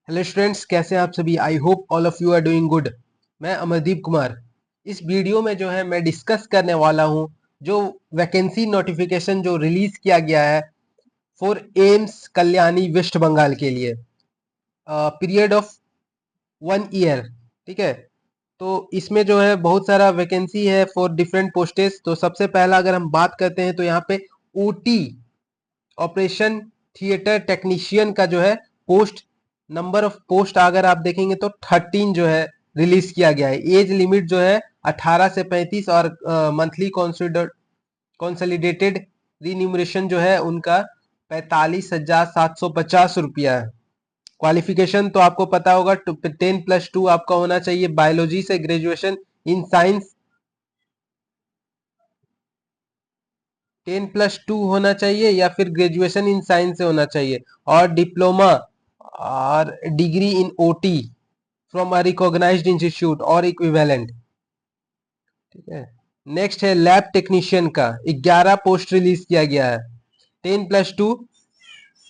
Hello students, कैसे हैं आप सभी। I hope all of you are doing good. मैं अमरदीप कुमार। इस वीडियो में जो है मैं डिस्कस करने वाला हूं जो वैकेंसी नोटिफिकेशन जो रिलीज किया गया है फॉर एम्स कल्याणी वेस्ट बंगाल के लिए, पीरियड ऑफ 1 ईयर। ठीक है, तो इसमें जो है बहुत सारा वैकेंसी है फॉर डिफरेंट पोस्टेस। तो सबसे पहला अगर हम बात करते हैं तो यहाँ पे ओटी ऑपरेशन थिएटर टेक्नीशियन का जो है पोस्ट, नंबर ऑफ पोस्ट अगर आप देखेंगे तो 13 जो है रिलीज किया गया है। एज लिमिट जो है 18 से 35 और मंथली कॉन्सोलिडेटेड रिन्यूमरेशन जो है उनका 45,750 रुपया है। क्वालिफिकेशन तो आपको पता होगा, 10+2 आपका होना चाहिए। बायोलॉजी से ग्रेजुएशन इन साइंस 10+2 होना चाहिए या फिर ग्रेजुएशन इन साइंस से होना चाहिए, और डिप्लोमा और degree in OT from a recognised institute और इक्विवेलेंट। ठीक है, नेक्स्ट है लैब टेक्नीशियन का 11 पोस्ट रिलीज किया गया है। 10+2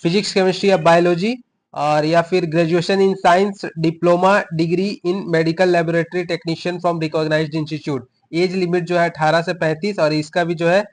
फिजिक्स केमिस्ट्री या बायोलॉजी, और या फिर graduation in science, diploma degree in medical laboratory technician from recognised institute. Age limit जो है 18 से 35 और इसका भी जो है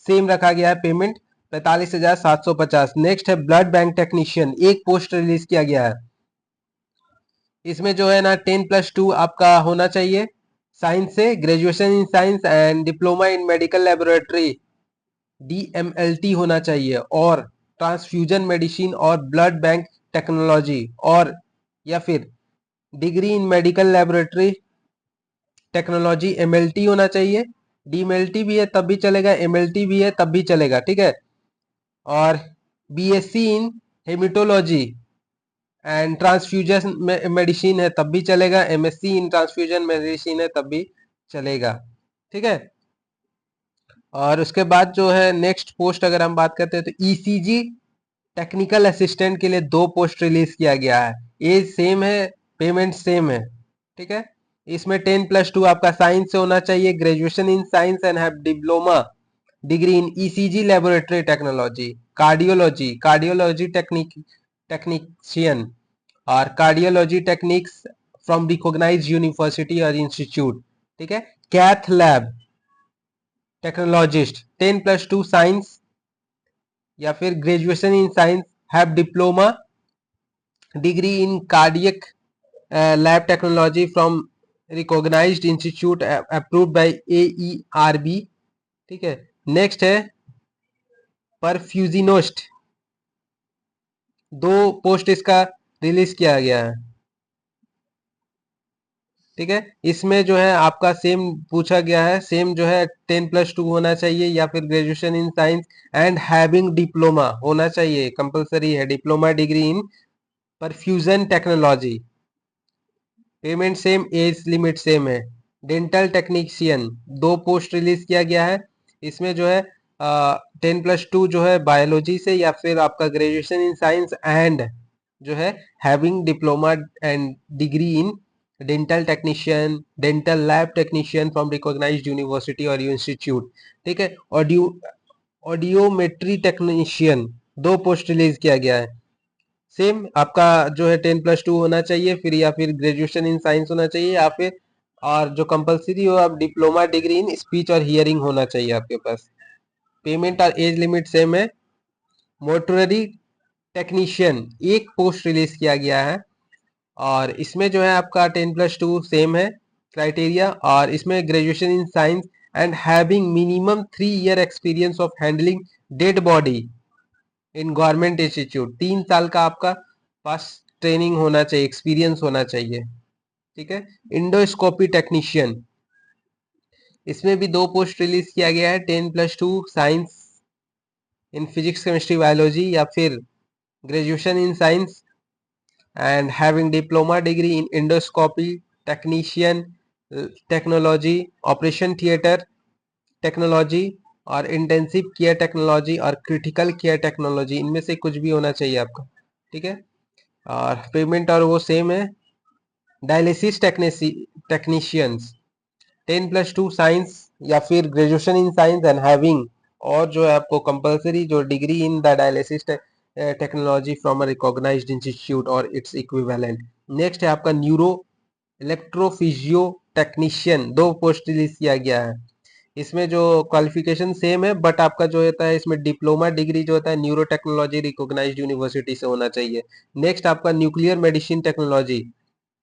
सेम रखा गया है। पेमेंट 45,750। नेक्स्ट है ब्लड बैंक टेक्नीशियन, एक पोस्ट रिलीज किया गया है। इसमें जो है ना 10+2 आपका होना चाहिए साइंस से, graduation in science and diploma in medical laboratory DMLT होना चाहिए, और ट्रांसफ्यूजन मेडिसिन और ब्लड बैंक टेक्नोलॉजी, और या फिर degree in medical laboratory technology MLT होना चाहिए। DMLT भी है तब भी चलेगा, MLT भी है तब भी चलेगा। ठीक है, और BSc in haematology and transfusion medicine है तब भी चलेगा। MSc इन ट्रांसफ्यूजन मेडिसिन है तब भी चलेगा। ठीक है, और उसके बाद जो है नेक्स्ट पोस्ट अगर हम बात करते हैं तो ECG टेक्निकल असिस्टेंट के लिए 2 पोस्ट रिलीज किया गया है। एज सेम है, पेमेंट सेम है। ठीक है, इसमें 10+2 आपका साइंस से होना चाहिए, graduation in science and have diploma degree in ECG laboratory technology, cardiology technician और cardiology techniques from recognised university और इंस्टीट्यूट। ठीक है, कैथ लैब टेक्नोलॉजिस्ट 10+2 साइंस या फिर graduation in science, have diploma degree in cardiac lab technology from recognised institute approved by AERB। ठीक है, next है परफ्यूजिनोस्ट, 2 post इसका रिलीज किया गया है। ठीक है, इसमें जो है आपका सेम पूछा गया है, सेम जो है 10+2 होना चाहिए या फिर graduation in science and having diploma होना चाहिए, कंपलसरी है डिप्लोमा डिग्री इन perfusion technology. Payment same, age limit same है। डेंटल टेक्नीशियन 2 पोस्ट रिलीज किया गया है। इसमें जो है 10+2 जो है बायोलॉजी से या फिर आपका ग्रेजुएशन इन साइंस एंड जो है having diploma and degree in dental technician, dental lab technician from recognised university और इंस्टीट्यूट। ठीक है, ऑडियोमेट्री टेक्नीशियन 2 पोस्ट रिलीज किया गया है। सेम आपका जो है 10+2 होना चाहिए, फिर या फिर ग्रेजुएशन इन साइंस होना चाहिए, या फिर और जो कंपलसरी हो आप डिप्लोमा डिग्री इन स्पीच और हियरिंग होना चाहिए आपके पास। पेमेंट और एज लिमिट सेम है। मोटररी टेक्नीशियन एक पोस्ट रिलीज किया गया है, और इसमें जो है आपका 10+2 सेम है क्राइटेरिया, और इसमें graduation in science and having minimum 3 year experience of handling dead body in government institute. 3 साल का आपका पास ट्रेनिंग होना चाहिए, एक्सपीरियंस होना चाहिए। ठीक है, इंडोस्कोपी टेक्नीशियन, इसमें भी 2 पोस्ट रिलीज किया गया है। 10+2 science in physics chemistry biology या फिर graduation in science and having diploma degree in endoscopy technician technology, operation theatre technology और इंटेंसिव केयर टेक्नोलॉजी और क्रिटिकल केयर टेक्नोलॉजी, इनमें से कुछ भी होना चाहिए आपका। ठीक है, और पेमेंट और वो सेम है। डायलिसिस टेक्नीशियंस 10+2 साइंस या फिर graduation in science and having, और जो है आपको कंपलसरी जो degree in the dialysis technology from a recognised institute और इट्स इक्विवेलेंट। नेक्स्ट है आपका neuro electrophysio technician, 2 post release किया गया है। इसमें जो क्वालिफिकेशन सेम है, बट आपका जो होता है इसमें डिप्लोमा डिग्री जो होता है न्यूरो टेक्नोलॉजी रिकॉग्नाइज्ड यूनिवर्सिटी से होना चाहिए। नेक्स्ट आपका न्यूक्लियर मेडिसिन टेक्नोलॉजी,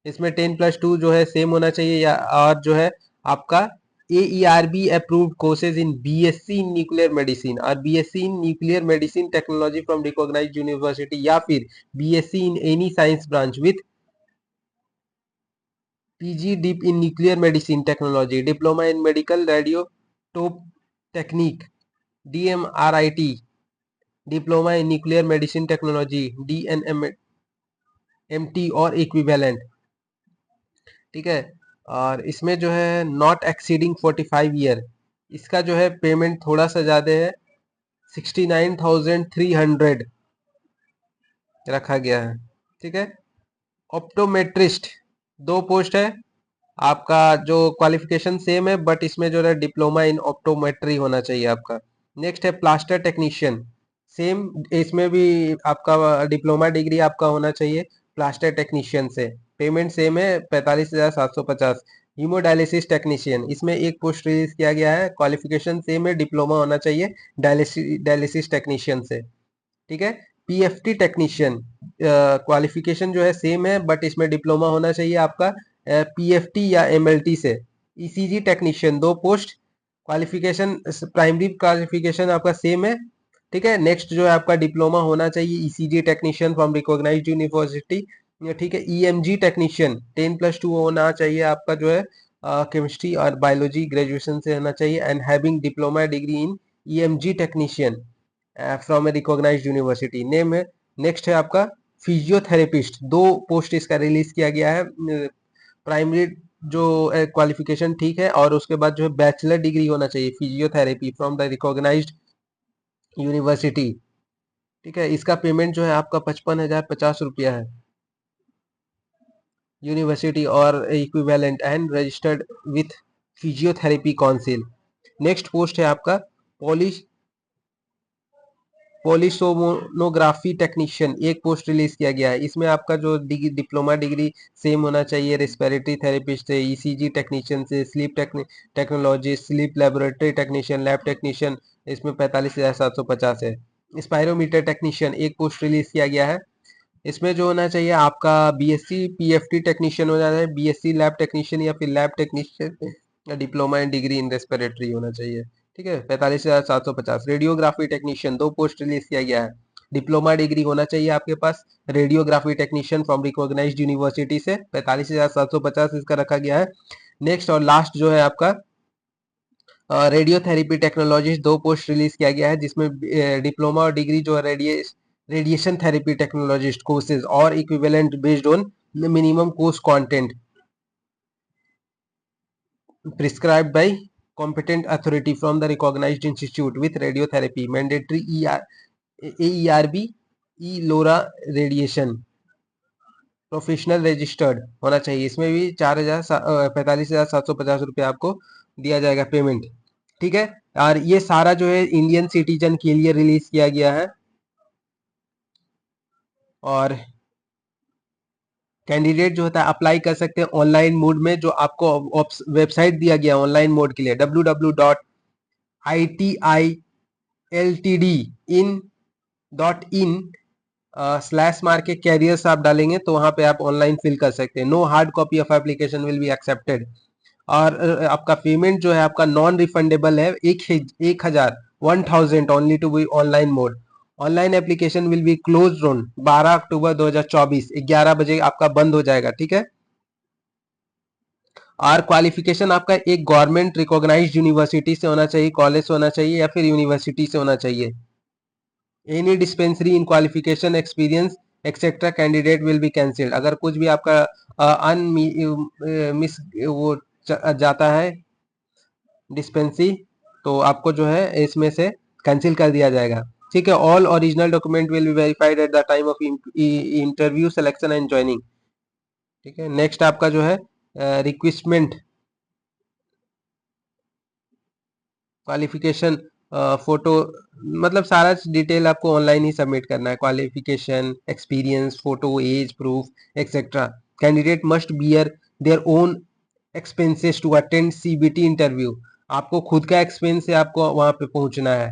इसमें 10+2 जो है सेम होना चाहिए, या और जो है आपका AERB approved courses in BSc in nuclear medicine और BSc in nuclear medicine technology from recognised university, या फिर BSc in any science branch with PG dip in nuclear medicine technology, diploma in medical radioisotope technique DMRIT, diploma in nuclear medicine technology DNMT और equivalent. ठीक है, और इसमें जो है not exceeding 45 year, इसका जो है पेमेंट थोड़ा सा ज़्यादा है, 69,300 रखा गया है। ठीक है, ऑप्टोमेट्रिस्ट 2 पोस्ट है, आपका जो क्वालिफिकेशन सेम है, बट इसमें जो है डिप्लोमा इन ऑप्टोमेट्री होना चाहिए आपका। नेक्स्ट है प्लास्टर टेक्नीशियन, सेम इसमें भी आपका डिप्लोमा डिग्री आपका होना चाहिए प्लास्टर टेक्नीशियन से। पेमेंट सेम है 45,750। हीमोडायलिसिस टेक्नीशियन, इसमें एक पोस्ट रिलीज किया गया है, क्वालिफिकेशन सेम है, डिप्लोमा होना चाहिए डायलिसिस टेक्नीशियन से। ठीक है, PFT टेक्नीशियन, क्वालिफिकेशन जो है सेम है, बट इसमें डिप्लोमा होना चाहिए आपका PFT या MLT से। ECG technician 2 post, qualification primary qualification आपका सेम है। ठीक है, नेक्स्ट जो है आपका डिप्लोमा होना चाहिए ECG technician from recognised university. ठीक है, EMG टेक्नीशियन 10+2 होना चाहिए आपका जो है केमिस्ट्री और बायोलॉजी ग्रेजुएशन से होना चाहिए, and having diploma degree in EMG technician from a recognised university. Name है, नेक्स्ट है आपका फिजियोथेरेपिस्ट, 2 पोस्ट इसका रिलीज किया गया है। प्राइमरी जो क्वालिफिकेशन ठीक है, और उसके बाद जो है बैचलर डिग्री होना चाहिए physiotherapy from the recognised university. ठीक है, इसका पेमेंट जो है आपका 55,050 रुपया है, यूनिवर्सिटी और equivalent and registered with physiotherapy council. Next post है आपका पॉलिश पॉलिसोमोनोग्राफी टेक्नीशियन, एक पोस्ट रिलीज किया गया है। इसमें आपका जो डिप्लोमा डिग्री सेम होना चाहिए रेस्पिरेटरी थेरेपिस्ट से, ECG टेक्नीशियन से, sleep technologist, sleep laboratory technician, lab technician, इसमें 45,750 है। स्पायरोमीटर टेक्नीशियन एक पोस्ट रिलीज किया गया है, इसमें जो होना चाहिए आपका BSc PFT टेक्नीशियन हो जाता है, BSc लैब टेक्नीशियन या फिर लैब टेक्नीशियन या diploma in degree in respiratory होना चाहिए। ठीक है, 45,750। रेडियोग्राफी टेक्नीशियन 2 पोस्ट रिलीज किया गया है, डिप्लोमा डिग्री होना चाहिए आपके पास radiography technician from recognised university से, 45,750 इसका रखा गया है। नेक्स्ट और लास्ट जो है आपका रेडियोथेरेपी टेक्नोलॉजिस्ट, 2 पोस्ट रिलीज किया गया है, जिसमें डिप्लोमा और डिग्री जो है रेडिएशन थेरेपी टेक्नोलॉजिस्ट कोर्सेज और equivalent based on minimum course content prescribed by competent authority from the recognized institute with radiotherapy mandatory AERB E-LORA radiation professional registered होना चाहिए। इसमें भी 45,750 रुपये आपको दिया जाएगा पेमेंट। ठीक है, और ये सारा जो है इंडियन सिटीजन के लिए रिलीज किया गया है, और कैंडिडेट जो होता है अप्लाई कर सकते हैं ऑनलाइन मोड में, जो आपको वेबसाइट दिया गया ऑनलाइन मोड के लिए www.itiltdin.in स्लैश मार के कैरियर्स आप डालेंगे तो वहां पे आप ऑनलाइन फिल कर सकते हैं। No hard copy of application will be accepted, और आपका पेमेंट जो है आपका नॉन रिफंडेबल है, 1,000 only to be online mode. Online application will be close on 12 October 2024, 11 बजे आपका बंद हो जाएगा। ठीक है, और क्वालिफिकेशन आपका एक गवर्नमेंट रिकॉग्नाइज्ड यूनिवर्सिटी से होना चाहिए, कॉलेज से होना चाहिए या फिर यूनिवर्सिटी से होना चाहिए। Any dispensary in qualification experience etcetera candidate will be cancelled, अगर कुछ भी आपका अन मिस वो जाता है डिस्पेंसी, तो आपको जो है इसमें से कैंसिल कर दिया जाएगा। ठीक है, all original document will be verified eight the time of interview selection and joining. ठीक है, नेक्स्ट आपका जो है रिक्वेस्टमेंट क्वालिफिकेशन फोटो, मतलब सारा डिटेल आपको ऑनलाइन ही सबमिट करना है, qualification, experience, photo, age proof etcetera. Candidate must bear their own expenses to attend CBT interview. आपको खुद का एक्सपेंस से आपको वहां पे पहुंचना है,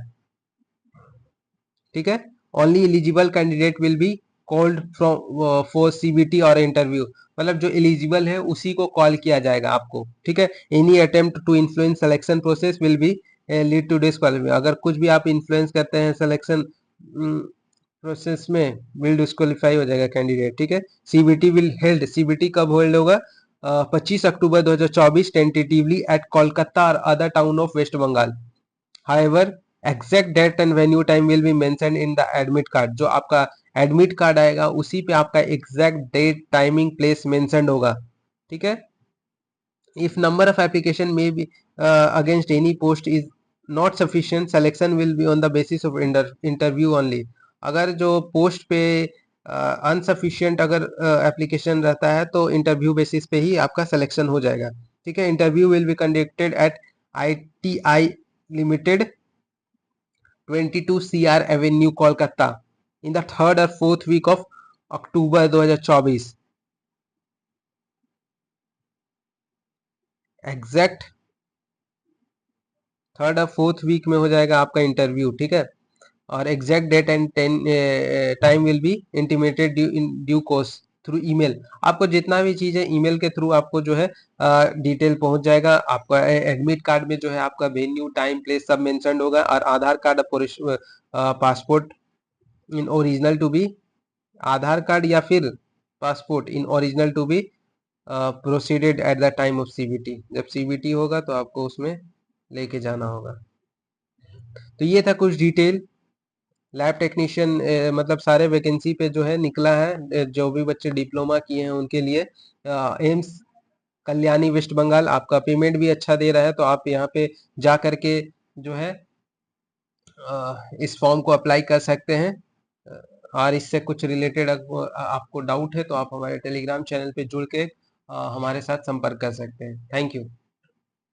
ठीक है। Only eligible candidate will be called from for CBT और इंटरव्यू, मतलब जो एलिजिबल है उसी को कॉल किया जाएगा आपको, ठीक है। Any attempt to influence selection process will be lead to disqualify. अगर कुछ भी आप इन्फ्लुएंस करते हैं सिलेक्शन प्रोसेस में, विल डिस्क्वालीफाई हो जाएगा कैंडिडेट, ठीक है। सीबीटी विल हेल्ड, सीबीटी कब होल्ड होगा? 25 अक्टूबर 2024 टेंटेटिवली एट कोलकाता और other town of west Bengal. However, exact date and venue time will be mentioned in the admit card। जो आपका एडमिट कार्ड आएगा उसी पे आपका exact date, timing, place mentioned होगा, ठीक है। If number of application may be against any post is not sufficient, selection will be on the basis of interview only। अगर जो पोस्ट पे अनसफिशियंट अगर एप्लीकेशन रहता है तो इंटरव्यू बेसिस पे ही आपका सिलेक्शन हो जाएगा, ठीक है। Interview will be conducted at ITI limited 22 CR avenue Kolkata in the third और fourth week of October 2024। Exact third और फोर्थ वीक में हो जाएगा आपका इंटरव्यू, ठीक है। और exact date and time will be intimated in due course through email. आपको जितना भी चीज है ईमेल के थ्रू आपको जो है डिटेल पहुंच जाएगा। आपका एडमिट कार्ड में जो है आपका वेन्यू, टाइम, प्लेस सब मेंशन होगा, और Aadhaar card, passport in original to be, Aadhaar card या फिर passport in original to be proceeded at the time of CBT. जब सीबीटी होगा तो आपको उसमें लेके जाना होगा। तो ये था कुछ डिटेल। लैब टेक्नीशियन मतलब सारे वैकेंसी पे जो है निकला है, जो भी बच्चे डिप्लोमा किए हैं उनके लिए। एम्स कल्याणी वेस्ट बंगाल आपका पेमेंट भी अच्छा दे रहा है, तो आप यहाँ पे जा करके जो है इस फॉर्म को अप्लाई कर सकते हैं। और इससे कुछ रिलेटेड आपको डाउट है तो आप हमारे टेलीग्राम चैनल पे जुड़ के हमारे साथ संपर्क कर सकते हैं। Thank you.